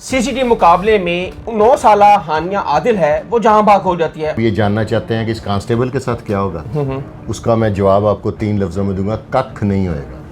CCTV मुकाबले में 9 साला हानिया आदिल है वो जहां भाग हो जाती है। ये जानना चाहते हैं कि इस कांस्टेबल के साथ क्या होगा, उसका मैं जवाब आपको 3 लफ्जों में दूंगा, कख नहीं होएगा।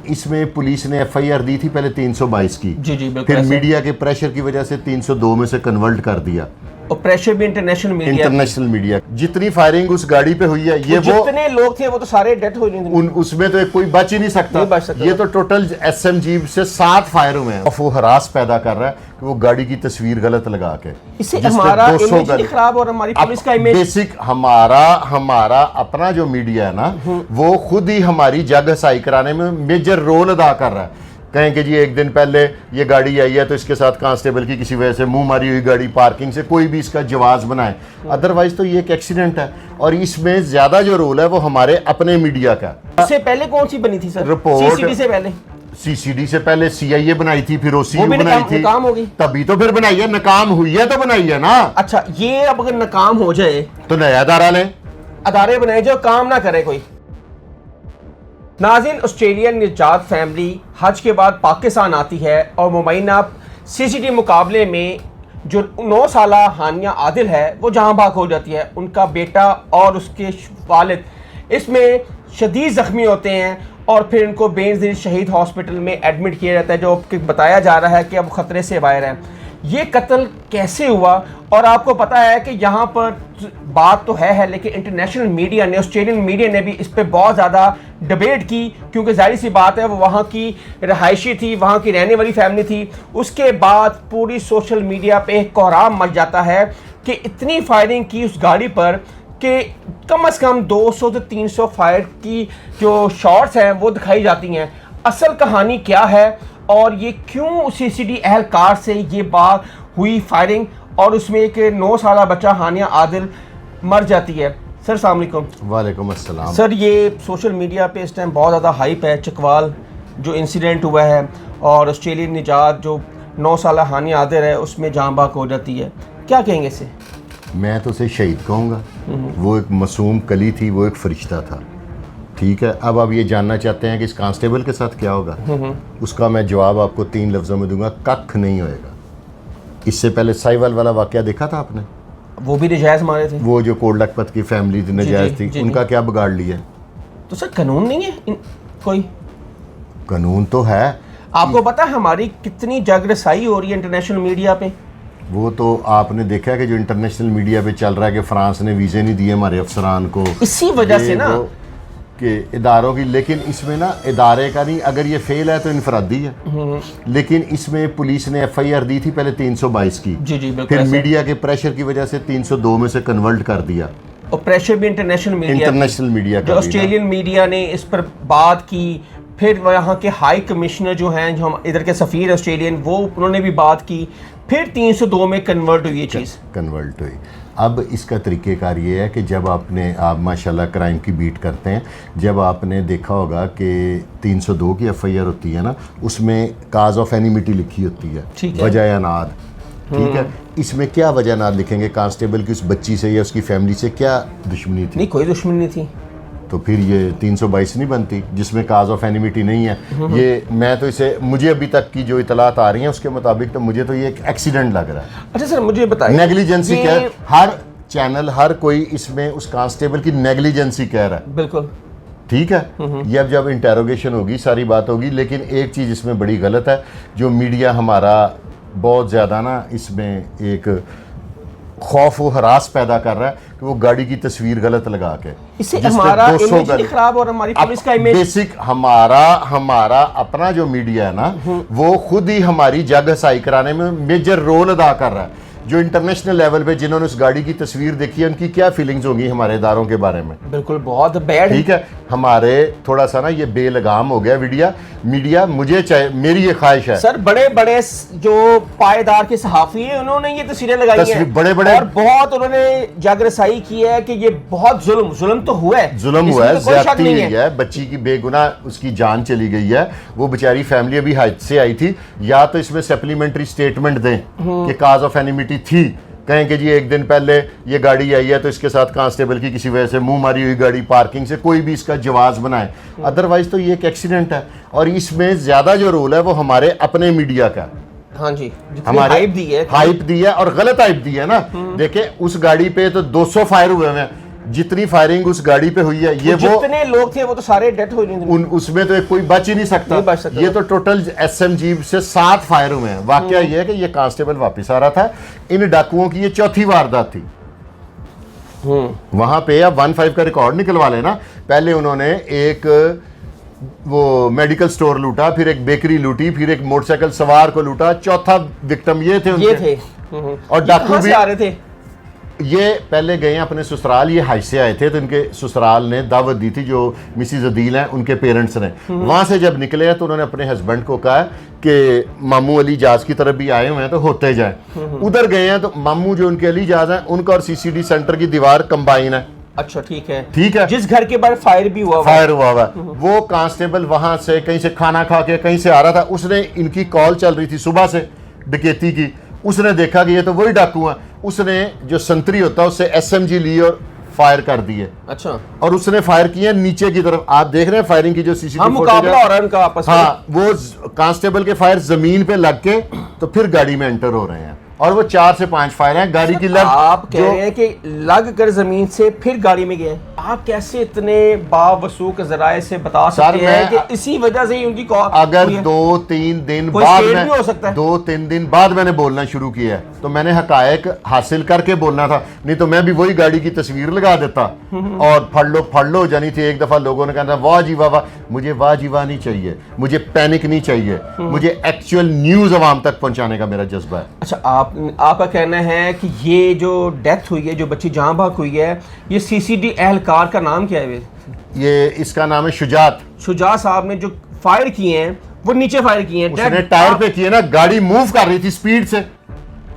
इसमें पुलिस ने एफआईआर दी थी पहले 322 की, जी बिल्कुल, फिर मीडिया के प्रेशर की वजह से 302 में से कन्वर्ट कर दिया, और प्रेशर भी इंटरनेशनल मीडिया जितनी फायरिंग उस गाड़ी पे हुई है, ये वो जितने लोग थे वो तो सारे डेथ हो गए, उसमें तो कोई बच ही नहीं सकता। ये तो टोटल एसएमजी से 7 फायर हुए हैं। वो हरास पैदा कर रहा है कि वो गाड़ी की तस्वीर गलत लगा के, इससे हमारा इमेज नहीं खराब और हमारी पुलिस का इमेज। बेसिक हमारा अपना जो मीडिया है ना, वो खुद ही हमारी जग हसाई कराने में मेजर रोल अदा कर रहा है। कहें कि जी एक दिन पहले ये गाड़ी आई है तो इसके साथ कांस्टेबल की किसी वजह से मुंह मारी हुई गाड़ी पार्किंग से, कोई भी इसका जवाब बनाए, अदरवाइज तो ये एक एक्सीडेंट है। और इसमें ज्यादा जो रोल है वो हमारे अपने मीडिया का। इससे पहले कौन सी बनी थी सर? रिपोर्ट सीसीडी से पहले, सीसीडी से पहले सीआईए बनाई थी, फिर ओसीयू बनाई थी, नाकाम हो गई, तभी तो फिर बनाई है। नाकाम हुई है तो बनाई है ना। अच्छा, ये अब अगर नाकाम हो जाए तो नया अदारा लें, अदारे बनाए जो काम ना करे कोई। नाज़रीन, ऑस्ट्रेलियन निजात फैमिली हज के बाद पाकिस्तान आती है और मुबैना सीसीटीवी मुकाबले में जो 9 साला हानिया आदिल है वो जहां भाग हो जाती है। उनका बेटा और उसके वालिद इसमें शदीद ज़ख्मी होते हैं और फिर इनको बेनज़ीर शहीद हॉस्पिटल में एडमिट किया जाता है, जो बताया जा रहा है कि अब ख़तरे से बाहर है। ये कत्ल कैसे हुआ? और आपको पता है कि यहाँ पर बात तो है लेकिन इंटरनेशनल मीडिया ने, ऑस्ट्रेलियन मीडिया ने भी इस पर बहुत ज़्यादा डिबेट की, क्योंकि जाहिर सी बात है वो वहाँ की रहायशी थी, वहाँ की रहने वाली फैमिली थी। उसके बाद पूरी सोशल मीडिया पे एक कोहराम मच जाता है कि इतनी फायरिंग की उस गाड़ी पर कि कम से कम 200 से 300 फायर की जो शॉट्स हैं वो दिखाई जाती हैं। असल कहानी क्या है और ये क्यों सीसीडी एहलकार से ये बात हुई फायरिंग और उसमें एक 9 साला बच्चा हानिया आदिल मर जाती है? सर अस्सलाम वालेकुम। वालेकुम अस्सलाम। सर, ये सोशल मीडिया पे इस टाइम बहुत ज़्यादा हाइप है, चकवाल जो इंसिडेंट हुआ है और ऑस्ट्रेलियन निजात जो 9 साला हानिया आदिल है उसमें जान बाक हो जाती है, क्या कहेंगे इसे? मैं तो उसे शहीद कहूँगा। वो एक मासूम कली थी, वो एक फरिश्ता था, ठीक है। अब आप ये जानना चाहते हैं कि इस कांस्टेबल के साथ क्या होगा, उसका मैं जवाब आपको 3 लफ्जों में दूंगा, कख नहीं होएगा। इससे पहले साहिवाल वाला वाकया देखा था आपने? वो भी नजायज़ मारे थे, वो जो कोट लखपत की फैमिली थी, नजायज़ थी, उनका क्या बिगाड़ लिया? तो सर कानून नहीं है कोई? कानून तो है। आपको पता है हमारी कितनी जागरसाई हो रही है इंटरनेशनल मीडिया पे? वो तो आपने देखा है कि जो इंटरनेशनल मीडिया पे चल रहा है कि फ्रांस ने वीज़े नहीं दिए हमारे अफसरान को, इसी वजह से ना कि इदारों की। लेकिन इसमें ना इदारे का नहीं, अगर ये फेल है तो इनफरादी है। लेकिन इसमें पुलिस ने एफआईआर दी थी पहले 322 की, जी फिर मीडिया के प्रेशर की वजह से 302 में से कन्वर्ट कर दिया, और प्रेशर भी इंटरनेशनल मीडिया का, ऑस्ट्रेलियन मीडिया ने इस पर बात की। फिर वहाँ के हाई कमिश्नर जो हैं, जो हम इधर के सफ़ीर ऑस्ट्रेलियन, वो उन्होंने भी बात की, फिर 302 में कन्वर्ट हुई ये चीज़, कन्वर्ट हुई। अब इसका तरीक़ेकार ये है कि जब आप माशाल्लाह क्राइम की बीट करते हैं, जब आपने देखा होगा कि 302 की एफआईआर होती है ना, उसमें काज ऑफ एनिमिटी लिखी होती है, वजह नाद, ठीक है। इसमें क्या वजह नाद लिखेंगे? कांस्टेबल की उस बच्ची से या उसकी फैमिली से क्या दुश्मनी थी? नहीं, कोई दुश्मनी नहीं थी। तो फिर ये 322 नहीं बनती जिसमें काज ऑफ एनिमिटी नहीं है। ये मैं तो इसे, मुझे अभी तक की जो इतलात आ रही हैं उसके मुताबिक तो मुझे तो ये एक एक्सीडेंट लग रहा है। अच्छा सर, मुझे बताइए, नेग्लिजेंसी क्या है? हर चैनल, हर कोई इसमें उस कांस्टेबल की नेग्लिजेंसी कह रहा है, बिल्कुल ठीक है। ये अब जब इंटेरोगेशन होगी सारी बात होगी। लेकिन एक चीज़ इसमें बड़ी गलत है, जो मीडिया हमारा बहुत ज़्यादा ना इसमें एक खौफ व हरास पैदा कर रहा है कि वो गाड़ी की तस्वीर गलत लगा के, इससे हमारा इमेज नहीं खराब और हमारी पुलिस का इमेज। बेसिक हमारा अपना जो मीडिया है ना, वो खुद ही हमारी जग हसाई कराने में मेजर रोल अदा कर रहा है। जो इंटरनेशनल लेवल पे जिन्होंने उस गाड़ी की तस्वीर देखी है, उनकी क्या फीलिंग्स होंगी हमारे इदारों के बारे में? बिल्कुल बहुत बैड, ठीक है। हमारे थोड़ा सा ना ये बेलगाम हो गया मीडिया। मुझे चाहे, मेरी ये ख्वाहिश है सर, बड़े बड़े जो पायदार के सहाफ़ी हैं उन्होंने ये तस्वीरें लगाई हैं, बड़े और बहुत उन्होंने जागरसाई की है कि ये बहुत जुल्म तो हुआ है, ज्यादती हुई है। बच्ची की बेगुनाह उसकी जान चली गई है, वो बेचारी फैमिली अभी हज से आई थी। या तो इसमें सप्लीमेंट्री स्टेटमेंट दें कि काज ऑफ एनिमिटी थी, कहें कि जी एक दिन पहले ये गाड़ी आई है तो इसके साथ कांस्टेबल की किसी वजह से मुंह मारी हुई गाड़ी पार्किंग से, कोई भी इसका जवाब बनाए, अदरवाइज तो ये एक एक्सीडेंट है। और इसमें ज़्यादा जो रोल है वो हमारे अपने मीडिया का। हाँ जी, हमारे हाइप दी है, हाइप दी है और गलत हाइप दी है ना। देखे उस गाड़ी पे तो 200 फायर हुए हैं, जितनी फायरिंग उस गाड़ी पे हुई है, ये वो जितने लोग थे वो तो सारे डेथ हो गए, उसमें तो कोई बच ही नहीं सकता, नहीं बच सकता। ये तो टोटल एसएमजी से 7 फायर हुए हैं। वाकया ये है कि ये कांस्टेबल वापस आ रहा था, इन डाकुओं की ये चौथी वारदात थी। वहां पे अब 15 का रिकॉर्ड निकलवा लेना। पहले उन्होंने एक वो मेडिकल स्टोर लूटा, फिर एक बेकरी लूटी, फिर एक मोटरसाइकिल सवार को लूटा, चौथा विक्टिम ये थे उनके। ये थे। और डाकू भी आ रहे थे, ये पहले गए अपने ससुराल, ये हाइस से आए थे, तो इनके ससुराल ने दावत दी थी, जो मिसिज अदील हैं उनके पेरेंट्स ने। वहां से जब निकले तो उन्होंने अपने हस्बैंड को कहा कि मामू अली जाज की तरफ भी आए हुए हैं तो होते जाए। उधर गए हैं तो मामू जो उनके अली जाज हैं उनका और सीसीडी सेंटर की दीवार कंबाइन है। अच्छा ठीक है, ठीक है, जिस घर के बाहर फायर भी हुआ हुआ वो कांस्टेबल वहां से कहीं से खाना खा के कहीं से आ रहा था, उसने इनकी कॉल चल रही थी सुबह से डकैती की, उसने देखा कि ये तो वही डाकू है, उसने जो संतरी होता है उससे एसएमजी ली और फायर कर दिए। अच्छा, और उसने फायर किए नीचे की तरफ, आप देख रहे हैं फायरिंग की जो सीसीटीवी मुकाबला हो रहा है उनका आपस में। हाँ, वो कांस्टेबल के फायर जमीन पे लग के तो फिर गाड़ी में एंटर हो रहे हैं, और वो 4 से 5 फायर हैं गाड़ी की लग। आप कह रहे हैं कि लग कर जमीन से फिर गाड़ी में गए, आप कैसे इतने बावसूख जराए से बता सकते हैं कि इसी वजह से ही उनकी कॉल? अगर 2-3 दिन बाद में, 2-3 दिन बाद मैंने बोलना शुरू किया तो मैंने हकायक हासिल करके बोलना था, नहीं तो मैं भी वही गाड़ी की तस्वीर लगा देता और फड़ लो जानी थी। एक दफा लोगों ने कहा वाह जी वाह, मुझे वाह जी वाह नहीं चाहिए, मुझे पैनिक नहीं चाहिए, मुझे एक्चुअल न्यूज आवाम तक पहुंचाने का मेरा जज्बा है। अच्छा, आपका कहना है कि ये जो डेथ हुई है, जो बच्ची जहां भाग हुई है, ये सीसीडी एहलकार का नाम क्या है? ये इसका नाम है शुजात। शुजात साहब ने जो फायर किए हैं वो नीचे फायर किए हैं, उसने टायर पे किए ना, गाड़ी मूव कर रही थी स्पीड से,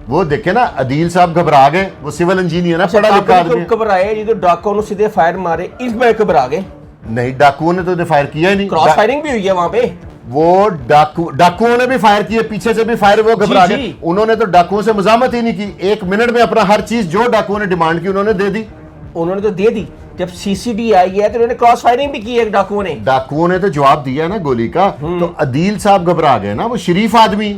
वो देखे ना अदील साहब घबरा गए, वो सिविल इंजीनियर है, पढ़ा लिखा आदमी। घबराए जी, तो डाकुओं ने सीधे फायर मारे, इसमें घबरा गए? नहीं, डाकुओं ने तो फायर किया ही नहीं, क्रॉस फायरिंग भी हुई है वहां पे। वो डाकुओं ने भी फायर किए, पीछे से भी फायर, वो घबरा गए। उन्होंने तो डाकुओं से मजामत ही नहीं की, 1 मिनट में अपना हर चीज जो डाकुओं ने डिमांड की उन्होंने दे दी। उन्होंने तो दे दी, जब सीसीडी आई है तो उन्होंने क्रॉस फायरिंग भी की है डाकुओं ने तो जवाब दिया ना गोली का। तो अदील साहब घबरा गए ना, वो शरीफ आदमी।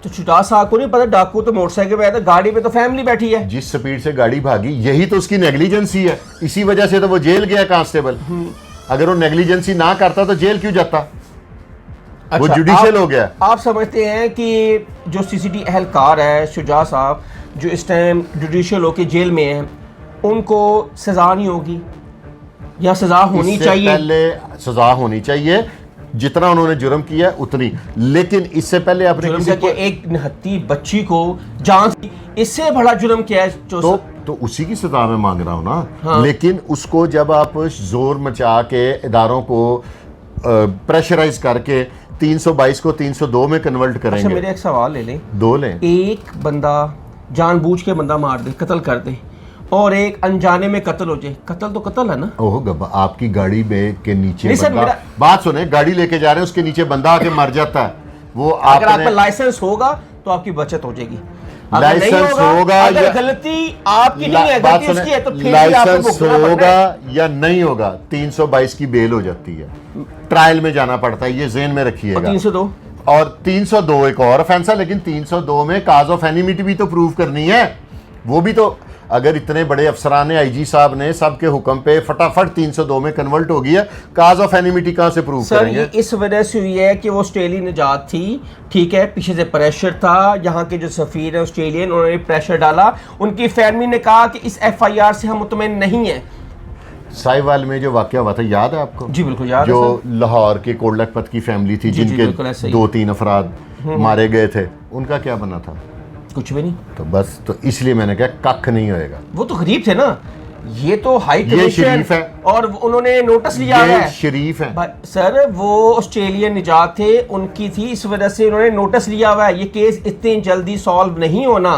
तो शुजात साहब को नहीं पता, डाकू तो मोटरसाइकिल पे आया था, गाड़ी पे तो फैमिली बैठी है। जिस स्पीड से गाड़ी भागी यही तो उसकी नेग्लिजेंसी है, इसी वजह से तो वो जेल गया कांस्टेबल। अगर वो नेग्लिजेंसी ना करता तो जेल क्यों जाता? अच्छा, वो जुडिशियल हो गया। आप समझते हैं कि जो सीसीडी एहलकार है शुजात साहब, जो इस टाइम जुडिशियल होके जेल में है, उनको सजा नहीं होगी या सजा होनी चाहिए? पहले सजा होनी चाहिए, जितना उन्होंने जुर्म किया उतनी, लेकिन इससे पहले आपने एक निहत्ती बच्ची को जान, इससे बड़ा जुर्म क्या है? तो उसी की सजा में मांग रहा हूं ना। हाँ। लेकिन उसको जब आप जोर मचा के इदारों को प्रेशराइज करके 322 को 302 में कन्वर्ट करेंगे। अच्छा, मेरे एक सवाल ले लें, 2 लें। एक बंदा जानबूझ के बंदा मार दे, कत्ल कर दे, और एक अनजाने में कत्ल हो जाए, कत्ल तो कत्ल है ना? ओह गब्बा, आपकी गाड़ी में के नीचे बंदा, बात सुने, गाड़ी लेके जा रहे हैं, उसके नीचे बंदा आके मर जाता है, वो अगर आपका लाइसेंस होगा तो आपकी बचत हो जाएगी। लाइसेंस होगा या गलती आपकी नहीं है, गलती उसकी है, तो फिर लाइसेंस होगा या नहीं होगा 322 की बेल हो जाती है, ट्रायल में जाना पड़ता है, ये ज़हन में रखिएगा। 302 और 302 एक और ऑफेंस है, लेकिन 302 में काज ऑफ एनिमिटी भी तो प्रूव करनी है। वो भी तो, अगर इतने बड़े अफसरान ने, आईजी साहब ने सबके हुक्म पे फटाफट 302 में कन्वर्ट हो गई है, काज ऑफ एनिमिटी कहां से प्रूव करेंगे? ये इस वजह से हुई है कि वो ऑस्ट्रेलियन निजात थी, ठीक है, पीछे से प्रेशर था, यहाँ के जो सफीर है ऑस्ट्रेलियन, उन्होंने प्रेशर डाला, उनकी फैमिली ने कहा कि इस FIR से हम मुतमईन नहीं है। साहिवाल में जो वाकया हुआ था याद है आपको? जी बिल्कुल याद है। जो लाहौर के कोट लखपत की फैमिली थी, जिनके 2-3 अफराद मारे गए थे, उनका क्या बना था? कुछ भी नहीं। तो बस, तो इसलिए मैंने कहा कख नहीं होएगा। वो तो गरीब थे ना, ये तो हाई कमीशन, शरीफ है, और उन्होंने नोटिस लिया है। शरीफ है सर, वो ऑस्ट्रेलियन निजात थे, उनकी थी, इस वजह से उन्होंने नोटिस लिया हुआ है। ये केस इतनी जल्दी सॉल्व नहीं होना।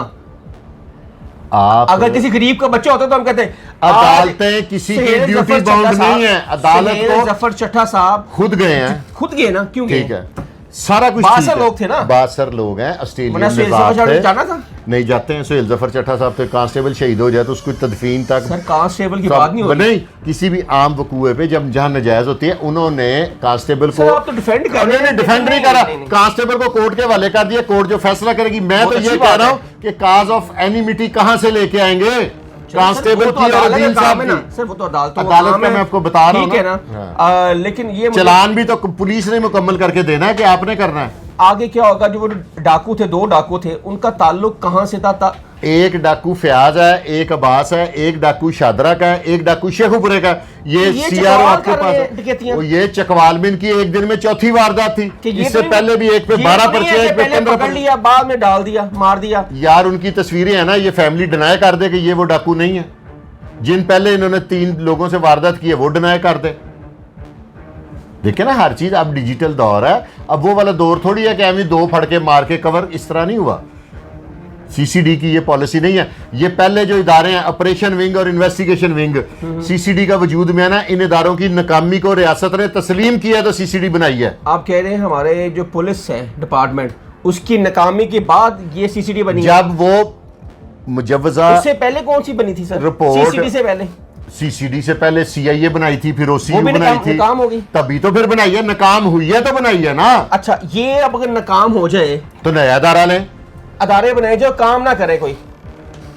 आप अगर किसी गरीब का बच्चा होता तो हम कहते हैं अदालतें किसी की ड्यूटी बाउंड नहीं है, अदालत को जफर चट्टा साहब खुद गए हैं, खुद गए ना, क्यों? ठीक है, सारा कुछ 62 लोग थे ना, 62 लोग हैं, ऑस्ट्रेलियन जाना था। नहीं जाते हैं। सुहेल जफर चट्टा साहब तो कांस्टेबल शहीद हो जाए तो उसको तदफीन तक सर कांस्टेबल की बात नहीं हो रही। नहीं, किसी भी आम वकूए पे जब जहां नजायज होती है उन्होंने कांस्टेबल को, सर आप तो डिफेंड कर रहे हैं। डिफेंड नहीं करा, कांस्टेबल को कोर्ट के हवाले कर दिया, कोर्ट जो फैसला करेगी। मैं तो ये कह रहा हूं कि काज ऑफ एनिमिटी कहां से लेके आएंगे कांस्टेबल की और अदील साहब की? सर वो तो अदालत का मैं आपको बता रहा हूं, ठीक है ना। लेकिन ये चलान भी तो पुलिस ने मुकम्मल करके देना है कि आपने करना है। आगे क्या होगा? जो वो डाकू थे, 2 डाकू थे, उनका ताल्लुक कहां से था? एक डाकू फयाज है, एक अब्बास है, एक डाकू शादरा का है, एक डाकू शेखुपुरे का। ये सीआरओ आपके पास है। ये चकवाल में इनकी एक दिन में चौथी वारदात थी। इससे पहले भी एक पे 12 पर्चे, एक पे 15 पकड़ लिया, बाद में डाल दिया, मार दिया। यार उनकी तस्वीरें है ना, ये फैमिली डिनाई कर दे कि ये वो डाकू नहीं है। जिन पहले इन्होंने 3 लोगों से वारदात की है वो डिनाई कर दे। देखिए ना, हर चीज अब डिजिटल दौर है। अब वो वाला दौर थोड़ी है कि हमें 2 फड़के मार के कवर, इस तरह नहीं हुआ। सीसीडी की ये पॉलिसी नहीं है। ये पहले जो इदारे हैं, ऑपरेशन विंग और इन्वेस्टिगेशन विंग, सीसीडी का वजूद में है ना, इन इदारों की नाकामी को रियासत ने तस्लीम किया तो सीसीडी बनाई है। आप कह रहे हैं हमारे जो पुलिस है डिपार्टमेंट, उसकी नाकामी के बाद ये सीसीडी बनी? जब वो मुजव्वजा, उससे पहले कौन सी बनी थी सर? रिपोर्ट सीसीडी से पहले, सीसीडी से पहले सीआईए बनाई थी, फिर ओसीयू बनाई थी, नाकाम होगी तभी तो फिर बनाई है। नाकाम हुई है तो बनाई है ना। अच्छा, ये अब अगर नाकाम हो जाए तो नया अदारा लें, अदारे बनाए जो काम ना करे कोई,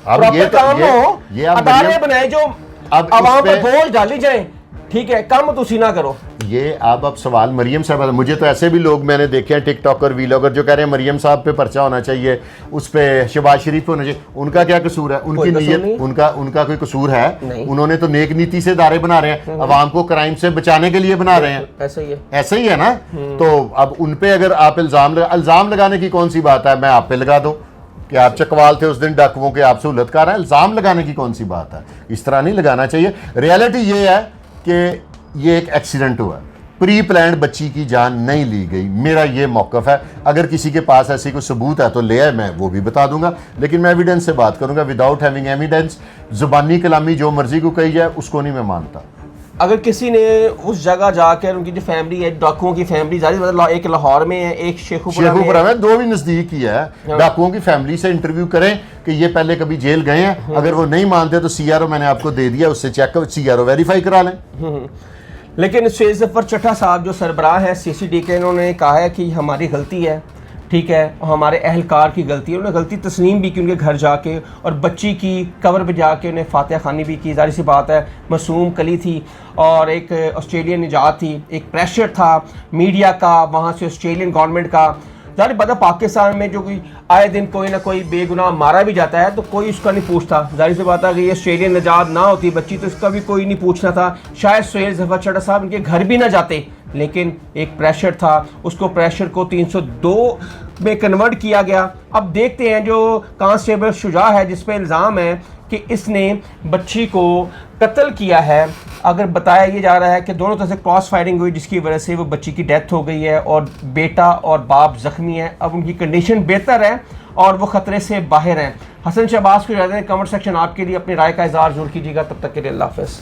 अब ये तो काम ना हो, अदारे बनाए जो अब आवाम पर बोझ डाली जाए, ठीक है, कम तुसी ना करो। ये अब सवाल मरियम साहब, मुझे तो ऐसे भी लोग मैंने देखे हैं टिकटॉकर, वीलॉगर, जो कह रहे हैं मरियम साहब पे पर्चा होना चाहिए, उस पे शहबाज शरीफ होना चाहिए। उनका क्या कसूर है? उनकी नीयत, उनका कोई कसूर है? उन्होंने तो नेक नीति से दायरे बना रहे हैं, अवाम को क्राइम से बचाने के लिए बना रहे हैं। ऐसा ही है ना। तो अब उन पे अगर आप इल्जाम लगाने की कौन सी बात है? मैं आप पे लगा दूं कि आप चकवाल थे उस दिन, डाकुओं के आप सहूलत कर रहे हैं, इल्जाम लगाने की कौन सी बात है? इस तरह नहीं लगाना चाहिए। रियलिटी ये है कि ये एक एक्सीडेंट हुआ, प्री प्लान्ड बच्ची की जान नहीं ली गई। मेरा ये मौक़िफ़ है। अगर किसी के पास ऐसी कोई सबूत है तो ले आए, मैं वो भी बता दूंगा, लेकिन मैं एविडेंस से बात करूंगा। विदाउट हैविंग एविडेंस ज़ुबानी कलामी जो मर्जी को कही जाए उसको नहीं मैं मानता। अगर किसी ने उस जगह जाकर, उनकी जो फैमिली है, डाकुओं की फैमिली, मतलब एक लाहौर में है, एक शेखुपुरा में, 2 भी नज़दीक ही है, डाकुओं की फैमिली से इंटरव्यू करें कि ये पहले कभी जेल गए हैं। अगर वो नहीं मानते तो सीआरओ मैंने आपको दे दिया, उससे चेक कर, सीआरओ वेरीफाई करा लें। लेकिन सुहेल जफर चट्टा साहब जो सरबराह है सीसीडी के, इन्होंने कहा है कि हमारी गलती है, ठीक है, हमारे अहलकार की गलती है। उन्होंने गलती तस्लीम भी की उनके घर जाके, और बच्ची की कब्र पे जाके उन्हें फातिहा खानी भी की। जाहिर सी बात है, मासूम कली थी और एक ऑस्ट्रेलियन निजात थी, एक प्रेशर था मीडिया का, वहाँ से ऑस्ट्रेलियन गवर्नमेंट का। जाहिर बात है, पाकिस्तान में जो कोई आए दिन कोई ना कोई बेगुनाह मारा भी जाता है तो कोई उसका नहीं पूछता। जाहिर सी बात है कि ये ऑस्ट्रेलियन निजात ना होती बच्ची तो इसका भी कोई नहीं पूछना था। शायद सुहेल जफर चट्टा साहब इनके घर भी ना जाते, लेकिन एक प्रेशर था, उसको प्रेशर को 302 में कन्वर्ट किया गया। अब देखते हैं जो कांस्टेबल शुजा है जिस पे इल्ज़ाम है कि इसने बच्ची को कत्ल किया है। अगर बताया ये जा रहा है कि दोनों तरफ से क्रॉस फायरिंग हुई जिसकी वजह से वो बच्ची की डेथ हो गई है और बेटा और बाप ज़ख्मी है। अब उनकी कंडीशन बेहतर है और वो ख़तरे से बाहर हैं। हसन शहबाज को इजाज़त दें। कमेंट सेक्शन आपके लिए अपनी राय का इज़हार ज़रूर कीजिएगा। तब तक के लिए अल्लाह हाफ़िज़।